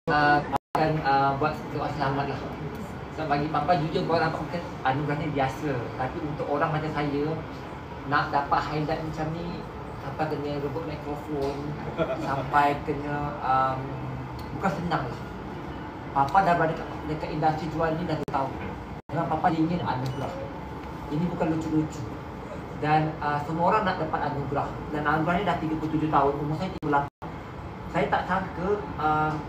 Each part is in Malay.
akan buat doa selamat lah. So, bagi Papa jujur korang nampak anugerah ni biasa. Tapi untuk orang macam saya nak dapat highlight macam ni, sampai kena rebut mikrofon, sampai kena bukan senang lah. Papa dah berada dekat industri jual ni dah 2 tahun. Memang Papa ingin anugerah. Ini bukan lucu-lucu. Dan semua orang nak dapat anugerah. Dan anugerah ni dah 37 tahun, umur saya 38. Saya tak sangka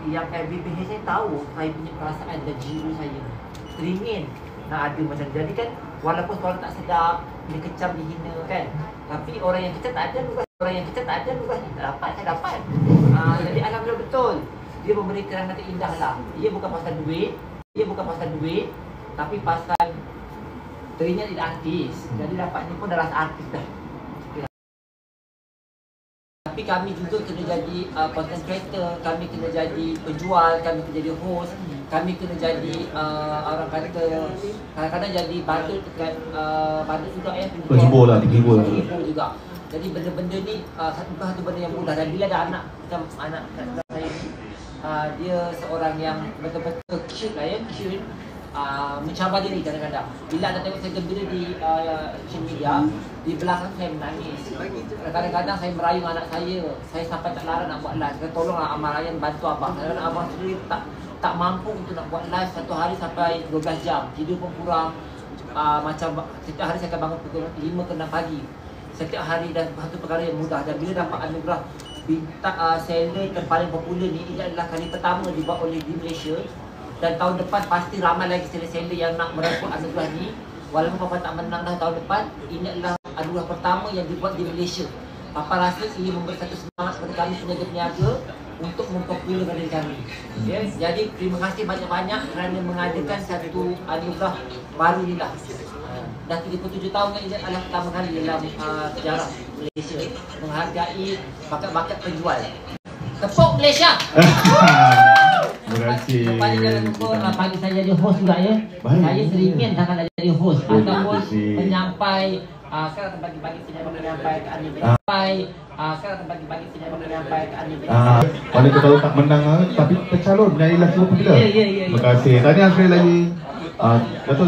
yang LBPH saya tahu saya punya perasaan dan jiwa saya teringin nak ada macam ni. Jadi kan walaupun orang tak sedap, dia kecam, dihina kan, tapi orang yang kecam tak ada nugas. Orang yang kecam tak ada nugas ni tak dapat, saya dapat. Jadi alhamdulillah betul. Dia memberi kerana indah lah. Ia bukan pasal duit, tapi pasal teringat jadi artis. Jadi dapat ni pun dah rasa artis dah. Tapi kami juga kena jadi content creator, kami kena jadi penjual, kami kena jadi host, kami kena jadi orang kata kadang-kadang jadi badut juga penghibur lah, penghibur juga. Jadi benda-benda ni bukan satu benda yang mudah. Dan bila ada anak macam anak saya ni, dia seorang yang betul-betul cute lah ya, cute. Mencabar diri kadang-kadang. Bila anda tengok saya gembira di social media, di belakang saya menangis. Kadang-kadang saya merayu anak saya sampai tak larang nak buat live. Saya tolonglah Abang Ryan bantu abang. Kadang-kadang abang sendiri tak mampu untuk nak buat live satu hari sampai 12 jam. Tidur pun kurang. Macam setiap hari saya akan bangun pukul 5 ke 6 pagi. Setiap hari, dan satu perkara yang mudah. Dan bila dapat anugerah bintang seller terpaling popular ni, ini adalah kali pertama dibuat oleh di Malaysia. Dan tahun depan pasti ramai lagi seller-seller yang nak merebut anugerah ni. Walaupun Papa tak menang dah tahun depan, ini adalah anugerah pertama yang dibuat di Malaysia. Papa rasa ini memberi satu semangat kepada kami peniaga-peniaga untuk mempopularkan diri kami. Ya, jadi terima kasih banyak-banyak kerana mengadakan satu anugerah baru ni lah. Dah 37 tahun kan, ini adalah pertama kali dalam sejarah Malaysia menghargai bakat-bakat penjual. Tepuk Malaysia! Terima kasih. Lepas ni jangan lupa bagi saya jadi host juga ya. Baik. Saya teringin sangat nak jadi host ataupun penyampai. Sekarang bagi-bagi penyampai ke Ani. Sekarang bagi-bagi penyampai ke Ani. Pada kita tak menang tapi tercalon menjadi lelaki popular. Ya. Terima kasih. Tahniah sekali lagi. Datuk